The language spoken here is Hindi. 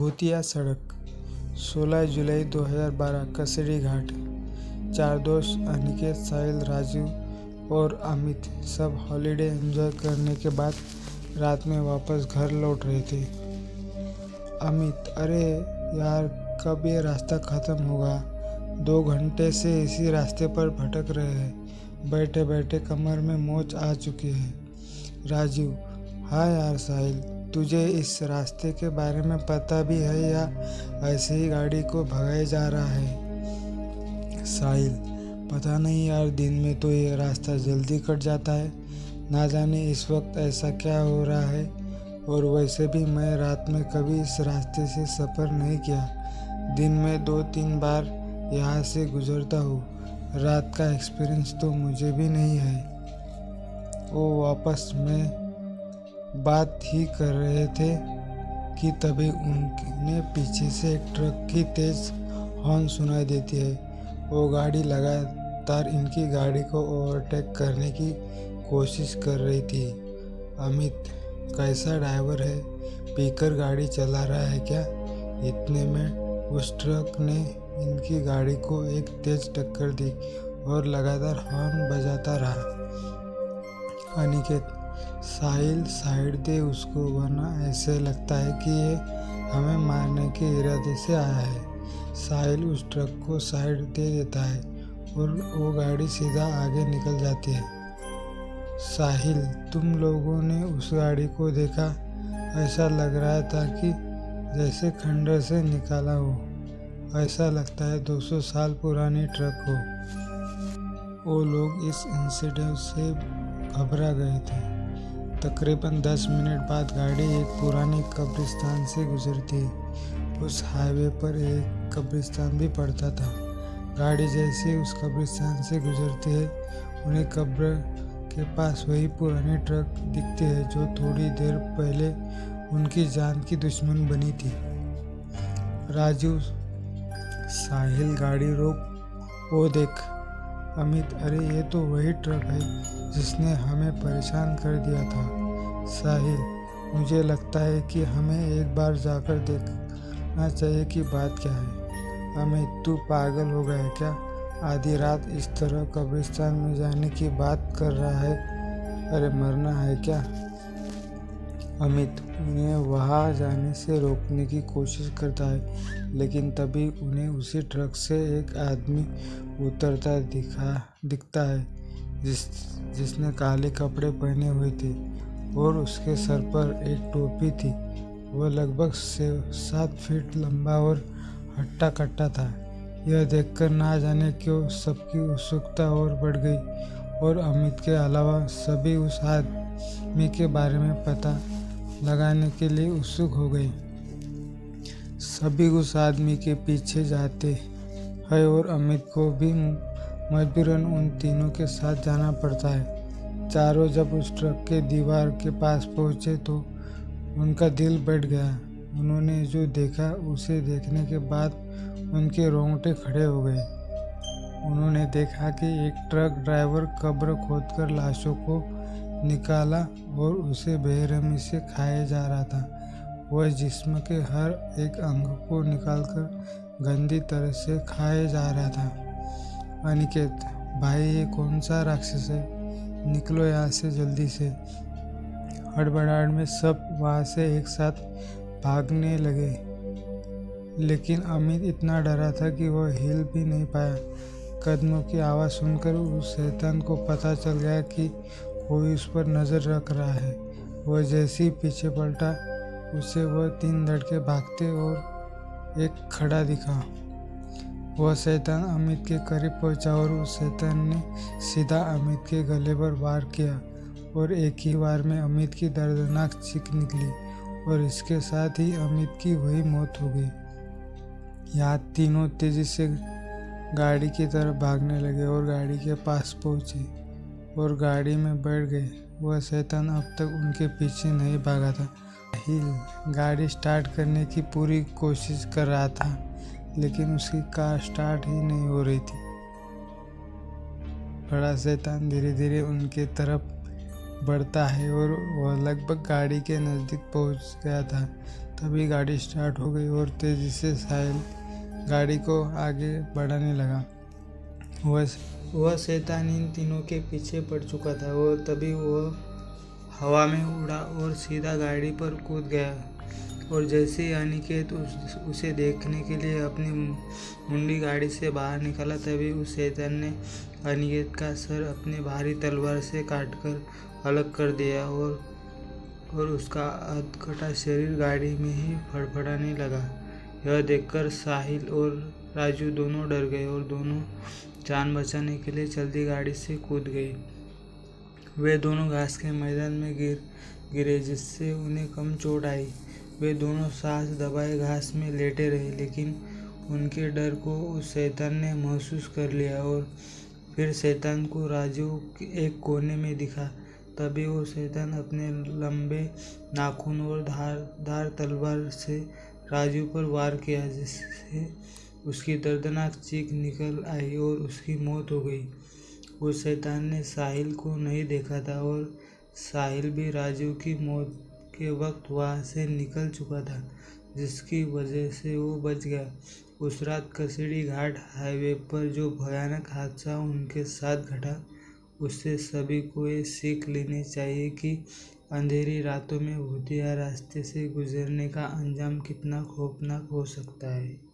भूतिया सड़क 16 जुलाई 2012 कसरी घाट। चार दोस्त अनिकेत, साहिल, राजू और अमित सब हॉलिडे एंजॉय करने के बाद रात में वापस घर लौट रहे थे। अमित: अरे यार, कब ये रास्ता खत्म होगा? 2 घंटे से इसी रास्ते पर भटक रहे हैं। बैठे बैठे कमर में मोच आ चुकी है। राजू: हाँ यार साहिल, तुझे इस रास्ते के बारे में पता भी है या ऐसे ही गाड़ी को भगाया जा रहा है? साहिल: पता नहीं यार, दिन में तो ये रास्ता जल्दी कट जाता है। ना जाने इस वक्त ऐसा क्या हो रहा है। और वैसे भी मैं रात में कभी इस रास्ते से सफ़र नहीं किया। दिन में 2-3 बार यहाँ से गुजरता हूँ। रात का एक्सपीरियंस तो मुझे भी नहीं है। वो वापस में बात ही कर रहे थे कि तभी उन्हें पीछे से एक ट्रक की तेज हॉर्न सुनाई देती है। वो गाड़ी लगातार इनकी गाड़ी को ओवरटेक करने की कोशिश कर रही थी। अमित: कैसा ड्राइवर है, पीकर गाड़ी चला रहा है क्या? इतने में उस ट्रक ने इनकी गाड़ी को एक तेज टक्कर दी और लगातार हॉर्न बजाता रहा। अनिकेत: साहिल, साइड दे उसको, वरना ऐसे लगता है कि ये हमें मारने के इरादे से आया है। साहिल उस ट्रक को साइड दे देता है और वो गाड़ी सीधा आगे निकल जाती है। साहिल: तुम लोगों ने उस गाड़ी को देखा? ऐसा लग रहा था कि जैसे खंडर से निकाला हो। ऐसा लगता है 200 साल पुरानी ट्रक हो। वो लोग इस इंसिडेंट से घबरा गए थे। तकरीबन 10 मिनट बाद गाड़ी एक पुराने कब्रिस्तान से गुजरती है। उस हाईवे पर एक कब्रिस्तान भी पड़ता था। गाड़ी जैसे उस कब्रिस्तान से गुजरती है, उन्हें कब्र के पास वही पुरानी ट्रक दिखती है जो थोड़ी देर पहले उनकी जान की दुश्मन बनी थी। राजू: साहिल, गाड़ी रोक, वो देख। अमित: अरे ये तो वही ट्रक है जिसने हमें परेशान कर दिया था। साहिल: मुझे लगता है कि हमें एक बार जाकर देखना चाहिए कि बात क्या है। अमित: तू पागल हो गया है क्या? आधी रात इस तरह कब्रिस्तान में जाने की बात कर रहा है? अरे मरना है क्या? अमित उन्हें वहां जाने से रोकने की कोशिश करता है, लेकिन तभी उन्हें उसी ट्रक से एक आदमी उतरता दिखता है जिसने काले कपड़े पहने हुए थे और उसके सर पर एक टोपी थी। वह लगभग 7 फीट लंबा और हट्टा कट्टा था। यह देखकर ना जाने क्यों सबकी उत्सुकता और बढ़ गई और अमित के अलावा सभी उस आदमी के बारे में पता लगाने के लिए उत्सुक हो गए। सभी उस आदमी के पीछे जाते हैं और अमित को भी मजबूरन उन तीनों के साथ जाना पड़ता है। चारों जब उस ट्रक के दीवार के पास पहुंचे तो उनका दिल बैठ गया। उन्होंने जो देखा उसे देखने के बाद उनके रोंगटे खड़े हो गए। उन्होंने देखा कि एक ट्रक ड्राइवर कब्र खोदकर लाशों को निकाला और उसे बेरहमी से खाया जा रहा था। वह जिस्म के हर एक अंग को निकालकर गंदी तरह से खाया जा रहा था। अनिकेत: भाई, ये कौन सा राक्षस है? निकलो यहाँ से जल्दी से। हड़बड़ाहट में सब वहाँ से एक साथ भागने लगे, लेकिन अमित इतना डरा था कि वह हिल भी नहीं पाया। कदमों की आवाज़ सुनकर उस शैतान को पता चल गया कि कोई उस पर नज़र रख रहा है। वह जैसे ही पीछे पलटा, उसे वह 3 लड़के भागते और एक खड़ा दिखा। वह शैतान अमित के करीब पहुंचा और उस शैतान ने सीधा अमित के गले पर वार किया और एक ही वार में अमित की दर्दनाक चीख निकली और इसके साथ ही अमित की वही मौत हो गई। यहाँ तीनों तेजी से गाड़ी की तरफ भागने लगे और गाड़ी के पास पहुंचे और गाड़ी में बैठ गए। वह शैतान अब तक उनके पीछे नहीं भागा था। साहिल गाड़ी स्टार्ट करने की पूरी कोशिश कर रहा था, लेकिन उसकी कार स्टार्ट ही नहीं हो रही थी। बड़ा शैतान धीरे धीरे उनके तरफ बढ़ता है और वह लगभग गाड़ी के नज़दीक पहुंच गया था। तभी गाड़ी स्टार्ट हो गई और तेजी से साहिल गाड़ी को आगे बढ़ाने लगा। वह शैतान इन तीनों के पीछे पड़ चुका था और तभी वह हवा में उड़ा और सीधा गाड़ी पर कूद गया। और जैसे ही अनिकेत उसे देखने के लिए अपनी मुंडी गाड़ी से बाहर निकाला, तभी उस शैतान ने अनिकेत का सर अपनी भारी तलवार से काटकर अलग कर दिया और उसका अधकटा शरीर गाड़ी में ही फड़फड़ाने लगा। यह देखकर साहिल और राजू दोनों डर गए और दोनों जान बचाने के लिए जल्दी गाड़ी से कूद गए। वे दोनों घास के मैदान में गिरे जिससे उन्हें कम चोट आई। वे दोनों सांस दबाए घास में लेटे रहे, लेकिन उनके डर को उस शैतान ने महसूस कर लिया और फिर शैतान को राजू एक कोने में दिखा। तभी वो शैतान अपने लंबे नाखून और धार तलवार से राजू पर वार किया, जिससे उसकी दर्दनाक चीख निकल आई और उसकी मौत हो गई। उस शैतान ने साहिल को नहीं देखा था और साहिल भी राजू की मौत के वक्त वहाँ से निकल चुका था, जिसकी वजह से वो बच गया। उस रात कसेड़ी घाट हाईवे पर जो भयानक हादसा उनके साथ घटा, उससे सभी को ये सीख लेनी चाहिए कि अंधेरी रातों में भूतिया रास्ते से गुजरने का अंजाम कितना खौफनाक हो सकता है।